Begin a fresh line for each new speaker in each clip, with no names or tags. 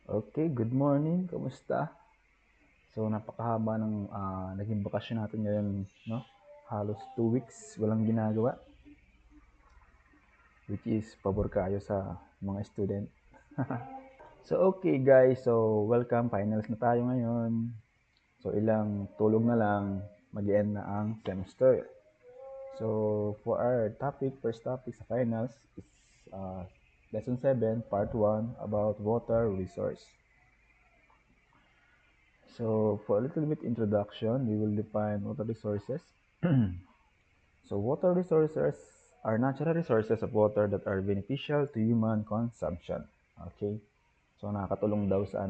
Okay, good morning. Kamusta? So, napakahaba ng naging bakasyon natin ngayon, no? Halos 2 weeks, walang ginagawa, which is pabor kayo sa mga student. So, okay guys. So, welcome. Finals na tayo ngayon. So, ilang tulong na lang, mag-end na ang semester. So, for our topic, first topic sa finals is Lesson 7, Part 1, about water resource. So, for a little bit introduction, we will define water resources. So, water resources are natural resources of water that are beneficial to human consumption. Okay? So, nakakatulong daw sa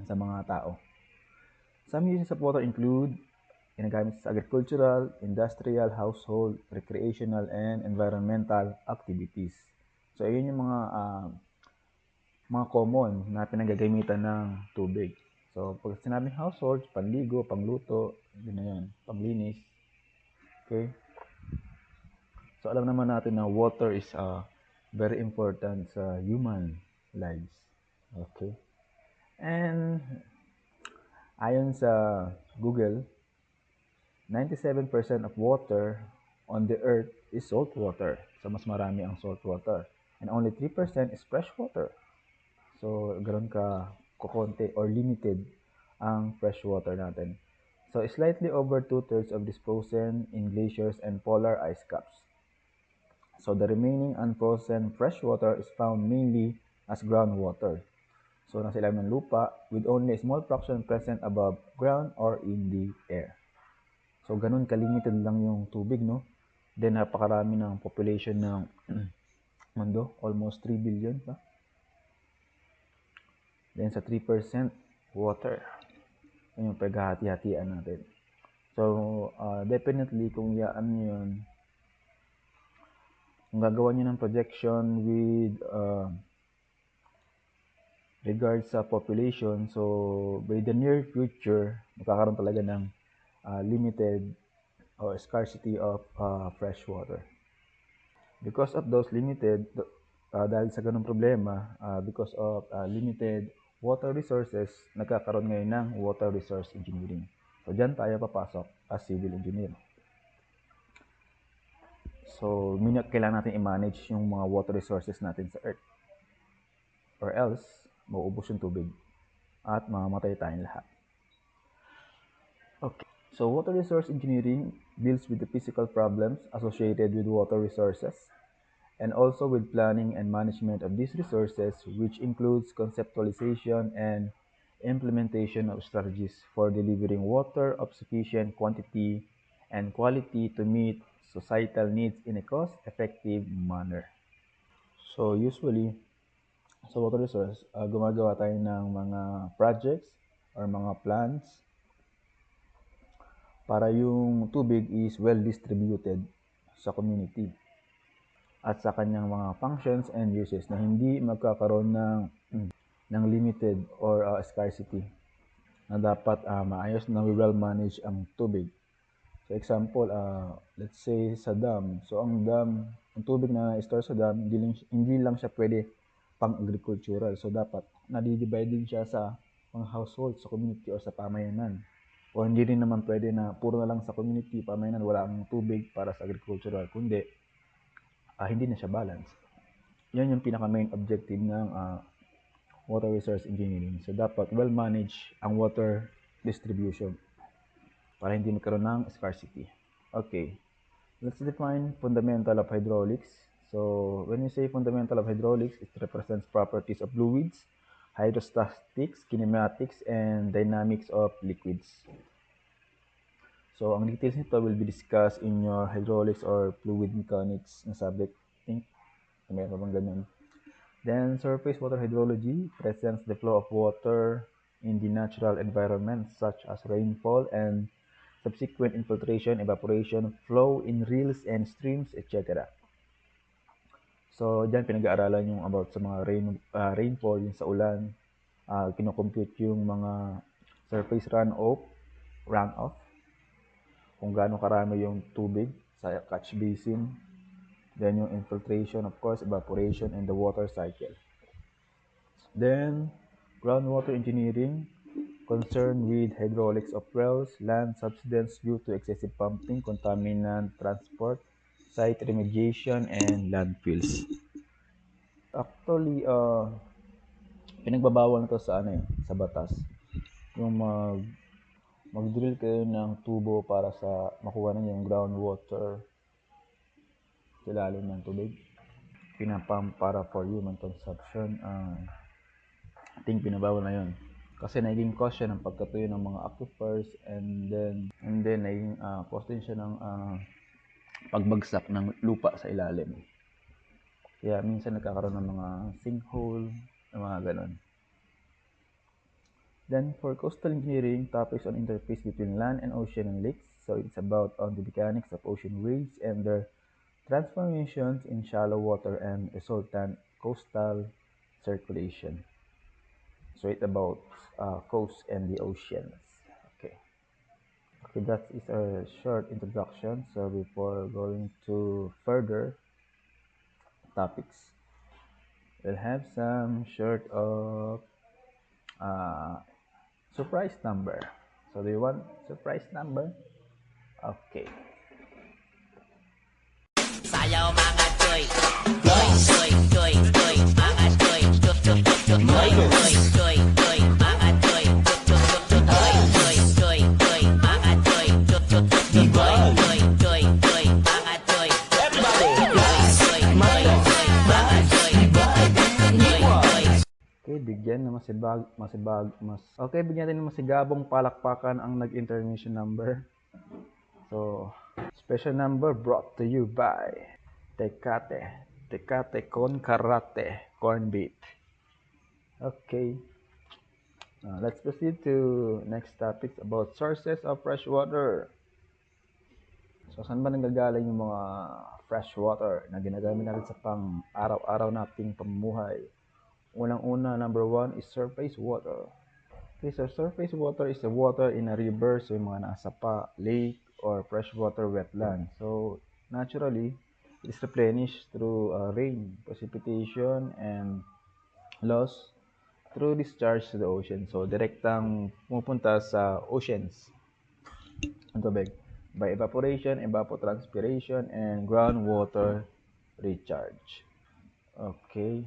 mga tao. Some uses of water include ginagamit sa agricultural, industrial, household, recreational, and environmental activities. So, yun yung mga common na pinagagamitan ng tubig. So, pag sinabing household, panligo, pangluto, yun na yun, panglinis. Okay? So, alam naman natin na water is very important sa human lives. Okay? And, ayon sa Google, 97% of water on the earth is salt water. So, mas marami ang salt water. And only 3% is fresh water. So, ganoon ka kukonti or limited ang fresh water natin. So, slightly over 2/3 of this frozen in glaciers and polar ice caps. So, the remaining unfrozen fresh water is found mainly as groundwater. So, nasa ilalim ng lupa with only a small fraction present above ground or in the air. So, ganun kalimited lang yung tubig, no? Then, napakarami ng population ng mundo, almost 3 billion pa. Then, sa 3% water. Yun yung paghahati-hatian natin. So, definitely, kung yaan yun, kung gagawa nyo ng projection with regards sa population, so by the near future, magkakaroon talaga ng limited or scarcity of fresh water. Because of those limited, dahil sa ganung problema, because of limited water resources, nagkakaroon ngayon ng water resource engineering. So, dyan tayo papasok as civil engineer. So, kailangan natin i-manage yung mga water resources natin sa Earth. Or else, mauubos yung tubig at mamamatay tayong lahat. Okay. So, water resource engineering deals with the physical problems associated with water resources and also with planning and management of these resources, which includes conceptualization and implementation of strategies for delivering water of sufficient quantity and quality to meet societal needs in a cost-effective manner. So usually, sa water resource, gumagawa tayo ng mga projects or mga plans para yung tubig is well distributed sa community at sa kanyang mga functions and uses na hindi magkakaroon ng limited or scarcity na dapat maayos na well manage ang tubig. So example, let's say sa dam. So ang dam, ang tubig na store sa dam, hindi lang siya pwede pang agricultural. So dapat nadidivide din siya sa mga household, sa community o sa pamayanan. O hindi rin naman pwede na puro na lang sa community, pamayanan, wala ang tubig para sa agricultural. Kundi hindi na siya balance. Yan yung pinaka main objective ng water resource engineering. So dapat well manage ang water distribution para hindi magkaroon ng scarcity. Okay, let's define fundamental of hydraulics. So when we say fundamental of hydraulics, it represents properties of fluids, hydrostatics, kinematics, and dynamics of liquids. So ang details nito will be discussed in your hydraulics or fluid mechanics na subject. I think meron bang ganyan. Then surface water hydrology presents the flow of water in the natural environment such as rainfall and subsequent infiltration, evaporation, flow in rills and streams, etc. So, dyan pinag-aaralan yung about sa mga rainfall, yung sa ulan, kinocompute yung mga surface runoff, kung gaano karami yung tubig sa catch basin, then yung infiltration, of course, evaporation, and the water cycle. Then, Groundwater engineering, concerned with hydraulics of wells, land subsidence due to excessive pumping, contaminant transport, site remediation, and landfills. Actually, pinagbabawal na to sa sa batas. Yung mag-drill kayo ng tubo para sa makuha na yung groundwater sa ilalim ng tubig. Pinapump para for human consumption. I think pinabawal na yun. Kasi naging cause siya ng pagkatuyo ng mga aquifers, and then naging cause din siya ng pagbagsak ng lupa sa ilalim. Kaya minsan nagkakaroon ng mga sinkhole, mga ganon. Then for coastal engineering, topics on interface between land and ocean and lakes. So it's about on the mechanics of ocean waves and their transformations in shallow water and resultant coastal circulation. So it's about coast and the oceans. Okay, that is a short introduction. So before going to further topics, we'll have some short of surprise number. So do you want surprise number? Okay. Sayaw mga choy, choy, choy, choy, choy, mga choy, choy, choy, choy, choy, choy, choy, choy, mga choy, choy, choy, choy, choy, choy, mga choy, choy, choy, choy, choy, choy, choy, mga choy. Everybody, okay, bigyan ng bigyan natin ng masigabong palakpakan ang nag-intermission number. So, special number brought to you by Tecate con Karate corn beef. Okay, let's proceed to next topics about sources of fresh water. So, saan ba nanggagaling yung mga fresh water na ginagamit natin sa pang araw-araw nating pamumuhay? Unang-una, number 1 is surface water. Okay, so surface water is the water in a river, so yung mga nasa lake, or freshwater wetland. So naturally, it is replenished through rain, precipitation, and loss through discharge to the ocean. So direktang pumupunta sa oceans ang tubig by evaporation, evapotranspiration, and groundwater recharge. Okay.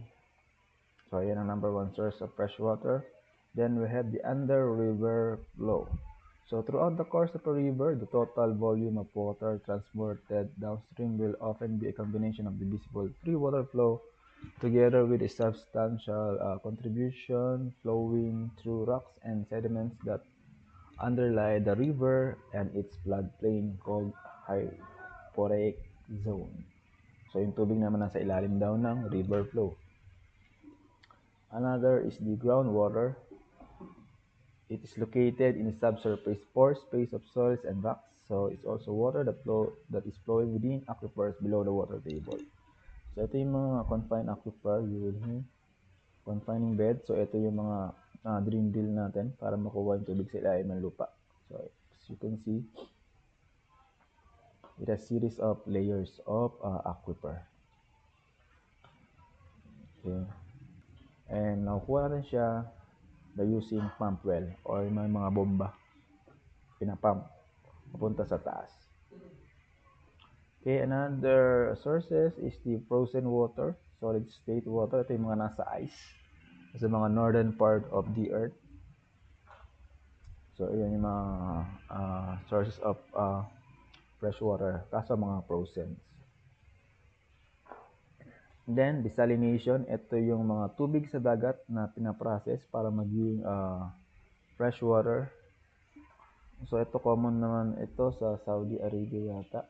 So, yan ang number 1 source of fresh water. Then, we have the under-river flow. So, throughout the course of a river, the total volume of water transported downstream will often be a combination of the visible free water flow together with a substantial contribution flowing through rocks and sediments that underlie the river and its floodplain called hyporheic zone. So, yung tubig naman nasa ilalim daw ng river flow. Another is the groundwater. It is located in the subsurface pore space of soils and rocks, so it's also water that is flowing within aquifers below the water table. So ito yung mga confined aquifer, you will hear confining bed. So ito yung mga drill natin para makuha yung tubig sa ilalim ng lupa. So as you can see, it has series of layers of aquifer. Okay. And nakukuha natin siya by using pump well or may mga bomba pinapump papunta sa taas. Okay, another sources is the frozen water, solid state water. Ito yung mga nasa ice sa mga northern part of the earth. So yun yung mga sources of fresh water, kaso mga frozen. Then, desalination, ito yung mga tubig sa dagat na pinaprocess para maging fresh water. So, ito common naman ito sa Saudi Arabia yata.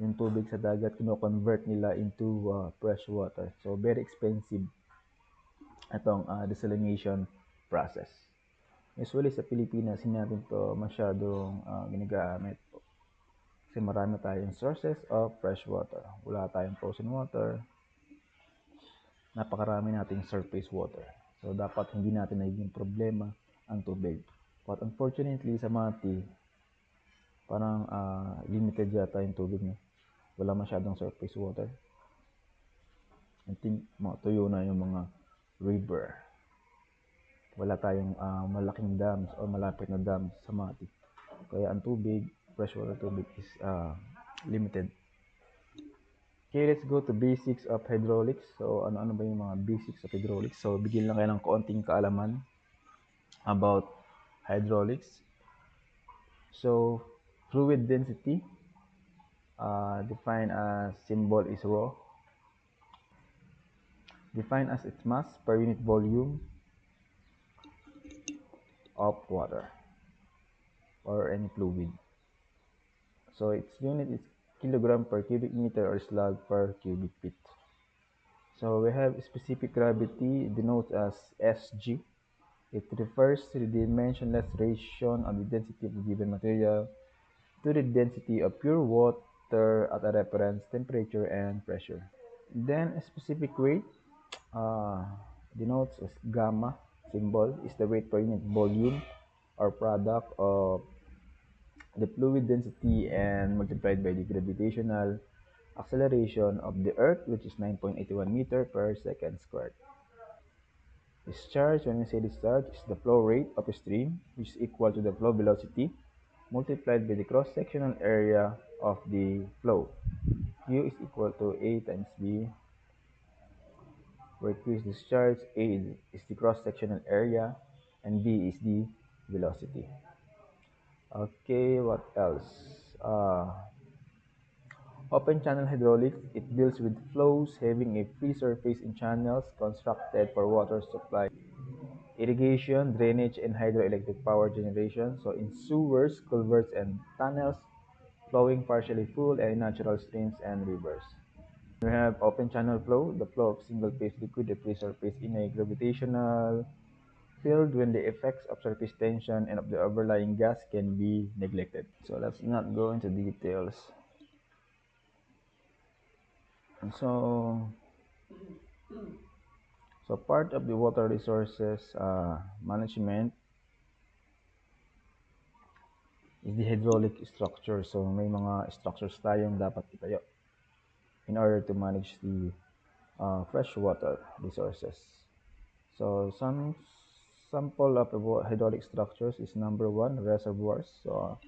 Yung tubig sa dagat, kino-convert nila into fresh water. So, very expensive itong desalination process. Usually sa Pilipinas, hindi natin ito masyadong ginagamit. Kasi marami tayong sources of fresh water. Wala tayong frozen water. Napakarami nating surface water. So, dapat hindi natin naging problema ang tubig. But unfortunately, sa Mati, parang limited yata yung tubig niya. Wala masyadong surface water. I think tuyo na yung mga river. wala tayong malaking dams o malapit na dams sa Mati. Kaya ang tubig, freshwater tubig is limited. Okay, let's go to basics of hydraulics. So, ano-ano ba yung mga basics of hydraulics? So, bigyan lang kayo ng kaunting kaalaman about hydraulics. So, fluid density, defined as symbol is rho, defined as its mass per unit volume of water or any fluid. So, its unit is kilogram per cubic meter or slug per cubic feet. So, we have specific gravity denoted as SG. It refers to the dimensionless ratio of the density of a given material to the density of pure water at a reference temperature and pressure. Then a specific weight uh, denotes as gamma symbol is the weight per unit volume or product of the fluid density and multiplied by the gravitational acceleration of the earth, which is 9.81 meter per second squared. Discharge, when we say discharge, is the flow rate of a stream, which is equal to the flow velocity multiplied by the cross-sectional area of the flow. Q is equal to A times B, where Q is discharge, A is the cross-sectional area, and B is the velocity. Okay, what else? Open channel hydraulics, it deals with flows having a free surface in channels constructed for water supply, irrigation, drainage, and hydroelectric power generation. So in sewers, culverts, and tunnels, flowing partially full and natural streams and rivers. We have open channel flow, the flow of single phase liquid at free surface in a gravitational field when the effects of surface tension and of the overlying gas can be neglected. So let's not go into details. So, part of the water resources management is the hydraulic structure. So may mga structures tayong dapat itayo in order to manage the freshwater resources. So some sample of hydraulic structures is number one, reservoirs. So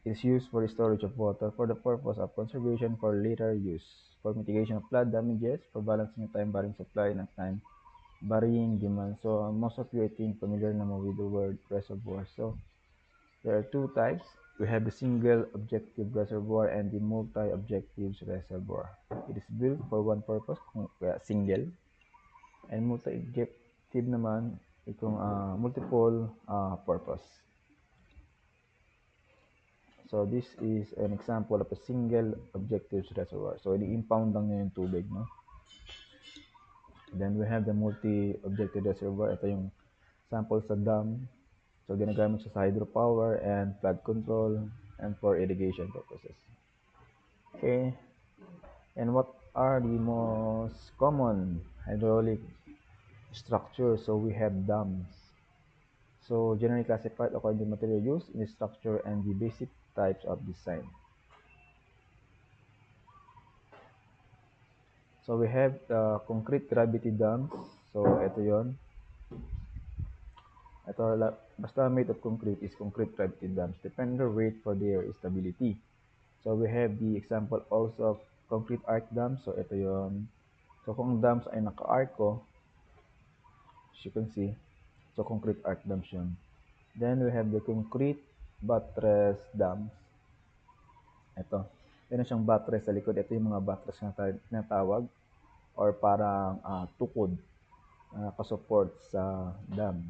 it's used for the storage of water for the purpose of conservation for later use, for mitigation of flood damages, for balancing time varying supply and time varying demand. So most of you I think familiar naman with the word reservoir. So there are two types. We have the single objective reservoir and the multi-objective reservoir. It is built for one purpose, kaya single, and multi-objective naman itong multiple purpose. So this is an example of a single objective reservoir. So ini-impound lang niya yung tubig, no? Then we have the multi-objective reservoir. Ito yung sample sa dam. So ginagamit siya sa hydropower and flood control and for irrigation purposes. Okay. And what are the most common hydraulic structures? So we have dams. So generally classified according to material used in the structure and the basic types of design. So we have the concrete gravity dams. So ito yon. Ito, basta made of concrete is concrete gravity dams. Depend on weight for their stability. So we have the example also of concrete arc dams. So ito yon. So kung dams ay naka-arco, as you can see, so concrete arc dams yun. Then we have the concrete buttress dams. Ito. Meron siyang buttress sa likod. Ito yung mga buttress na tawag or parang tukod nakasupport sa dam.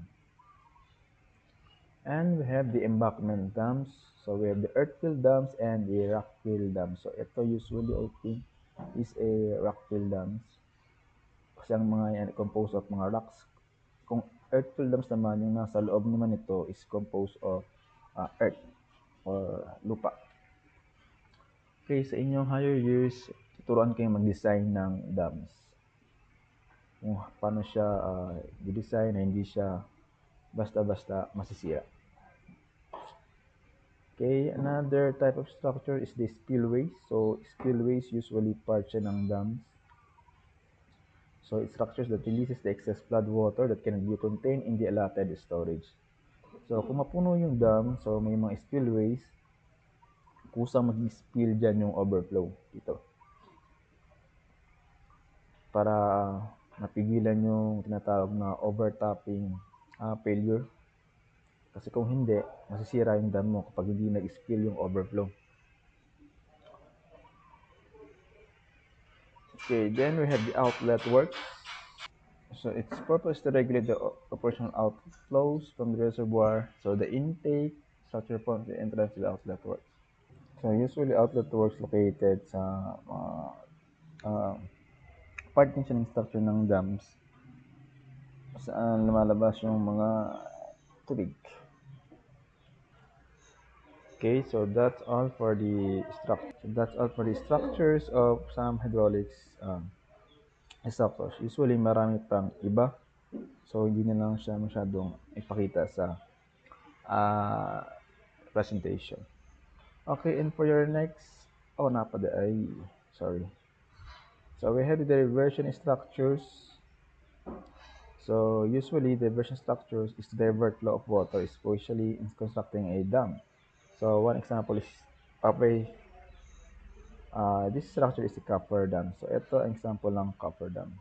And we have the embankment dams. So we have the earth-filled dams and the rock-filled dams. So ito usually I think is a rock-filled dams. Kasi ang mga yan composed of mga rocks. Kung earth-filled dams naman, yung nasa loob naman ito is composed of earth or lupa. Okay, sa inyong higher years, tuturuan kayong mag-design ng dams. Kung paano siya i-design na hindi siya basta-basta masisira. Okay, another type of structure is the spillways. So, spillways usually part siya ng dams. So it structures that releases the excess flood water that can be contained in the allotted storage. So kung mapuno yung dam, so may mga spillways, kusang mag-spill dyan yung overflow dito. Para mapigilan yung tinatawag na overtopping failure. Kasi kung hindi, masisira yung dam mo kapag hindi nag-spill yung overflow. Okay, then we have the outlet works. So its purpose to regulate the operational outflows from the reservoir. So the intake, structure from the entrance to the outlet works. So usually outlet works located sa part din siya ng structure ng dams saan lumalabas yung mga tubig. Okay, so that's all for the structures of some hydraulics structures. Usually marami pang iba. So hindi na lang siya masyadong ipakita sa presentation. Okay, and for your next, sorry. So we have the diversion structures. So usually the diversion structures is to divert flow of water, especially in constructing a dam. So one example is this structure is a copper dam. So ito ang example ng copper dam.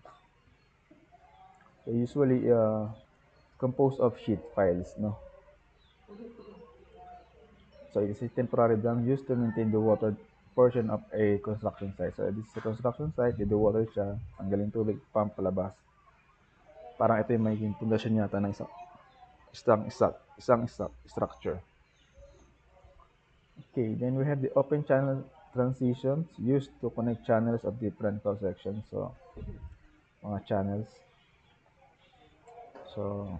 So usually composed of sheet piles, no? So it is a temporary dam used to maintain the water portion of a construction site. So this is a construction site, the water siya, tanggalin tubig, pump palabas. Parang ito yung magiging pundasyon yata ng isang structure. Okay, then we have the open channel transitions used to connect channels of different cross sections. So mga channels. So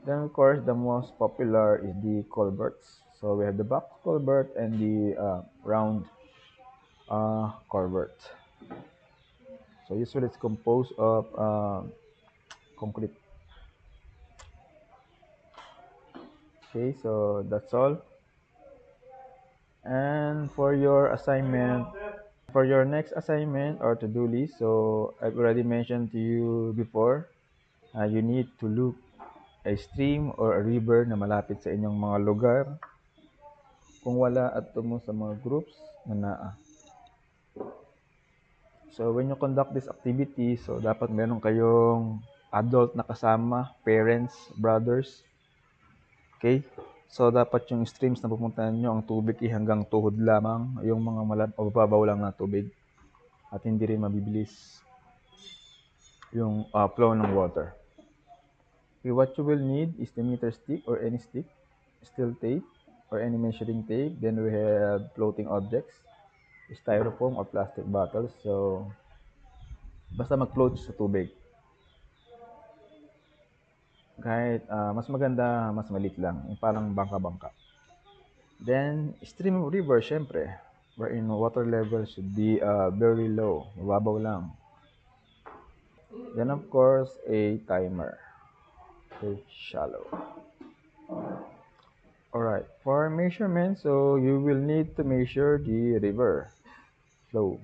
then of course the most popular is the culverts. So we have the box culvert and the round culvert. So usually it's composed of concrete. Okay, so that's all. And for your assignment, for your next assignment or to-do list, so I've already mentioned to you before, you need to look a stream or a river na malapit sa inyong mga lugar. Kung wala, at mo sa mga groups na naa. So when you conduct this activity, so dapat meron kayong adult na kasama, parents, brothers. Okay? So dapat yung streams na pupuntahan nyo, ang tubig hanggang tuhod lamang, yung mga mababaw lang na tubig. At hindi rin mabibilis yung flow ng water. Okay, what you will need is the meter stick or any stick, steel tape, or any measuring tape. Then we have floating objects, styrofoam or plastic bottles. So basta mag-float sa tubig. Kahit mas maganda, mas maliit lang, yung parang bangka-bangka. Then stream river, syempre, wherein water level should be very low, mababaw lang. Then of course a timer. Okay, shallow. Alright, for measurement, so you will need to measure the river flow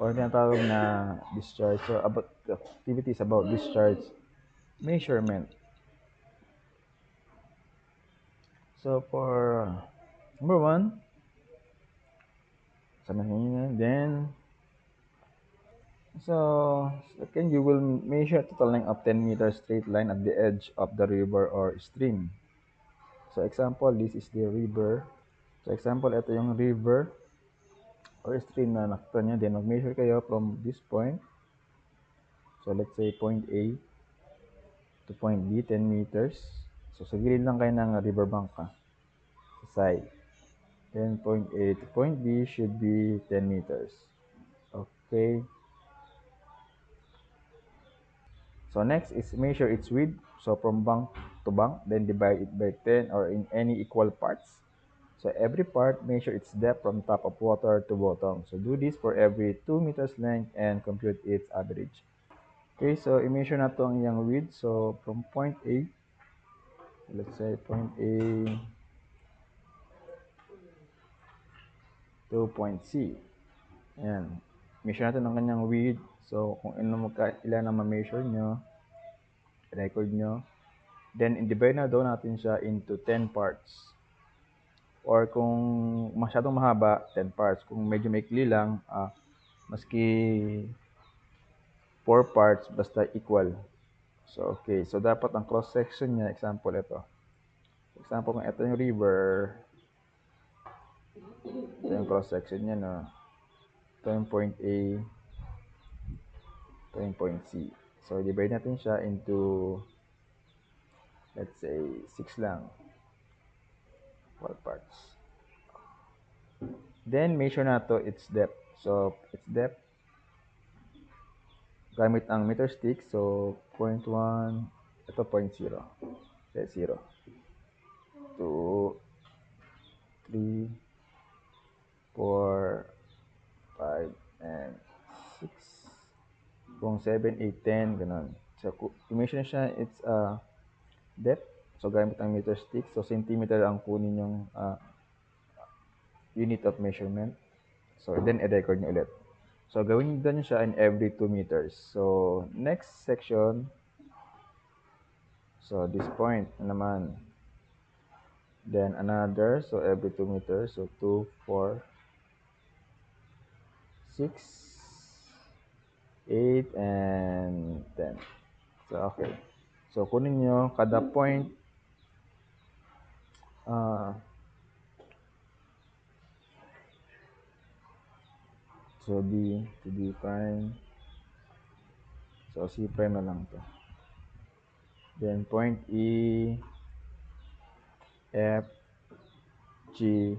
or tinatawag na discharge. So about the activities about discharge measurement. So for number 1, then so second, you will measure total length of 10 meters straight line at the edge of the river or stream. So example, this is the river. So example, ito yung river or stream na nakita nyo. Then mag-measure kayo from this point. So let's say point A to point B, 10 meters. So sa gilid lang kayo ng riverbank sa side. Then point A to point B should be 10 meters. Okay. So next is measure its width. So from bank to bank, then divide it by 10 or in any equal parts. So every part, measure its depth from top of water to bottom. So do this for every 2 meters length and compute its average. Okay, so i-measure na to ang iyang width. So from point A, let's say point A to point C. Ayan. Measure natin ang kanyang width. So, kung ilan ang ma-measure nyo, record nyo, then i-divide na daw natin siya into 10 parts. Or kung masyadong mahaba, 10 parts. Kung medyo maikli lang, maski 4 parts, basta equal. So, okay. So, dapat ang cross-section niya, example, ito. Example, kung ito yung river, ito yung cross-section niya, no? Ito yung point A, ito yung point C. So, divide natin siya into, let's say, 6 lang. 4 parts. Then, measure na to its depth. So, its depth, gamit ang meter stick. So, 0.1, ito 0.0. Okay, 0. 2, 3, 4, 5, and 6. Kung 7, 8, 10, ganun. So, i-measure na siya its depth. So, gamit ang meter stick. So, centimeter ang kunin yung unit of measurement. So, then, i-record nyo ulit. So, gawin nyo siya in every 2 meters. So, next section, so, this point naman. Then, another. So, every 2 meters. So, 2, 4, 6, 8, and 10. So, okay. So, kunin nyo kada point. So, D to D prime. So, C prime na lang to. Then, point E, F, G,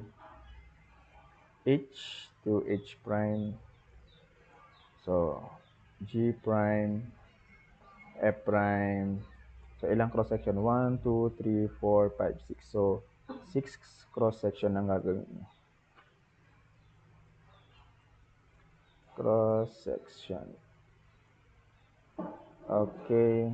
H to H prime. So, G prime, F prime. So, ilang cross-section? 1, 2, 3, 4, 5, 6. So, 6 cross-section ang gagawin nyo. Cross-section. Okay.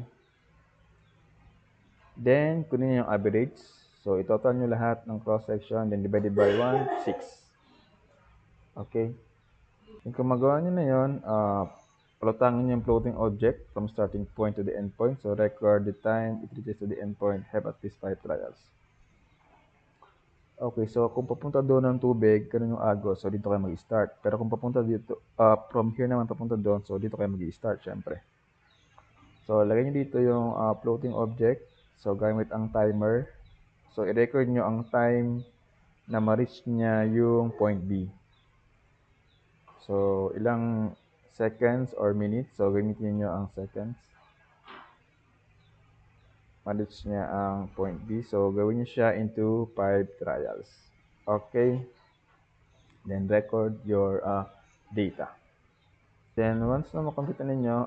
Then, kunin nyo yung average. So, itotal nyo lahat ng cross-section. Then, divided by 1, 6. Okay. Kung magawa nyo na yun, palutangin nyo yung floating object from starting point to the end point. So, record the time it reaches to the end point. Have at least 5 trials. Okay, so kung papunta doon ng tubig, ganun yung agos. So, dito kayo mag-start. Pero kung papunta dito, from here naman papunta doon, so dito kayo mag-start, syempre. So, lagay nyo dito yung floating object. So, gamit ang timer. So, i-record nyo ang time na ma-reach niya yung point B. So, ilang seconds or minutes. So, gamitin nyo ang seconds. Ma-reach niya ang point B. So, gawin nyo siya into 5 trials. Okay. Then, record your data. Then, once na makompute ninyo,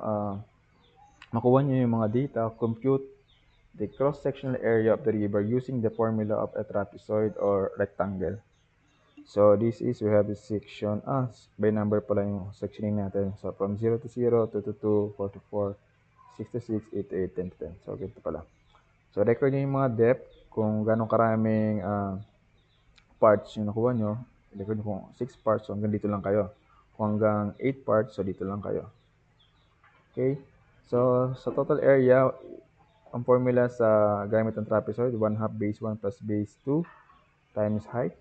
makuha nyo yung mga data, compute the cross-sectional area of the river using the formula of a trapezoid or rectangle. So, this is, we have this section, by number pala yung sectioning natin. So, from 0 to 0, 2 to 2, 4 to 4, 6 to 6, 8 to 8, 10 to 10. So, ganito pala. So, record nyo yung mga depth, kung gano'ng karaming parts yung nakuha nyo. Record nyo kung 6 parts, so hanggang dito lang kayo. Kung hanggang 8 parts, so dito lang kayo. Okay? So, sa total area, ang formula sa gamit ng trapezoid, 1/2 base 1 plus base 2 times height,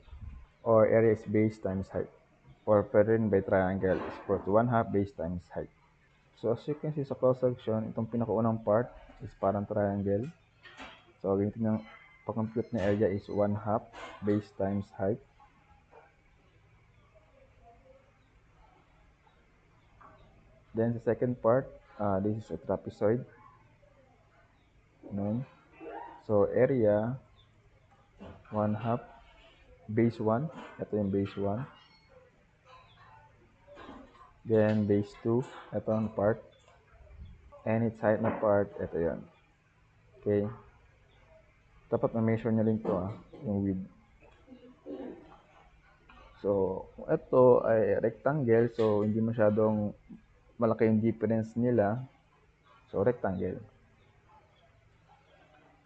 or area is base times height. Or pwede rin by triangle is equal to 1/2 base times height. So, as you can see sa cross-section, itong pinakaunang part is parang triangle. So, gamitin ng pag-compute na area is 1/2 base times height. Then, the second part, this is a trapezoid. So, area, 1/2 base 1. Ito yung base 1. Then, base 2. Ito ang part. And its height na part, ito yan. Okay. Dapat ma-measure nyo rin ito, yung width. So, ito ay rectangle. So, hindi masyadong malaki yung difference nila. So, rectangle.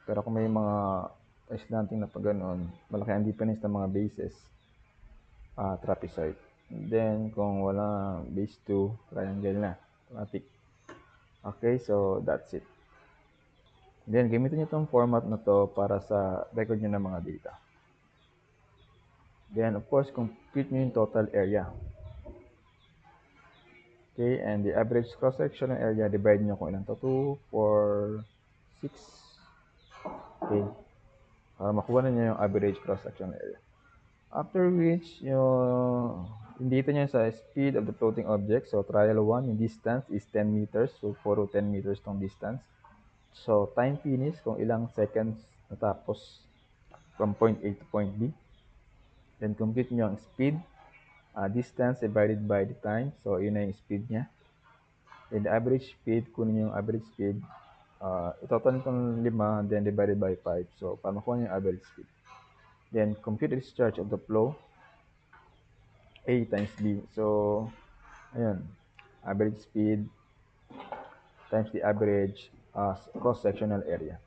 Pero kung may mga slanting na pa ganoon, malaki ang difference ng mga bases. Trapezoid. Then, kung wala base 2, triangle na. automatic. Okay, so that's it. Then, gamitin nyo itong format na to para sa record nyo ng mga data. Then, of course, compute nyo yung total area. Okay, and the average cross-sectional area, divide nyo kung ilan to, 2, 4, 6. Okay, para makuha na nyo yung average cross-sectional area. After which, yung dito nyo sa speed of the floating object. So, trial 1, yung distance is 10 meters. So, 4 to 10 meters tong distance. So, time finish, kung ilang seconds natapos from point A to point B. Then, compute nyo ang speed. Distance divided by the time. So, yun na yung speed niya. Then, the average speed, kunin nyo yung average speed. Itotal itong 5, then divided by 5. So, para makuha nyo yung average speed. Then, compute the discharge of the flow. A times B. So, ayun. Average speed times the average cross-sectional area.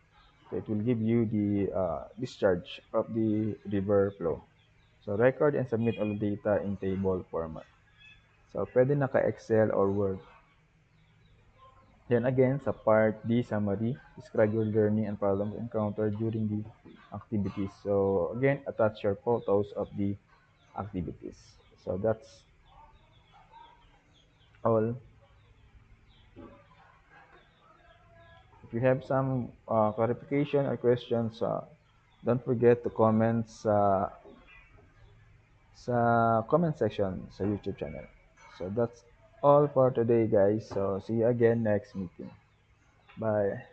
So, it will give you the discharge of the river flow. So, record and submit all the data in table format. So, pwede naka-Excel or Word. Then again, sa part D, summary, describe your learning and problems encountered during the activities. So, again, attach your photos of the activities. So, that's all. If you have some clarification or questions, don't forget to comment sa comment section sa YouTube channel. So that's all for today, guys. So see you again next meeting. Bye.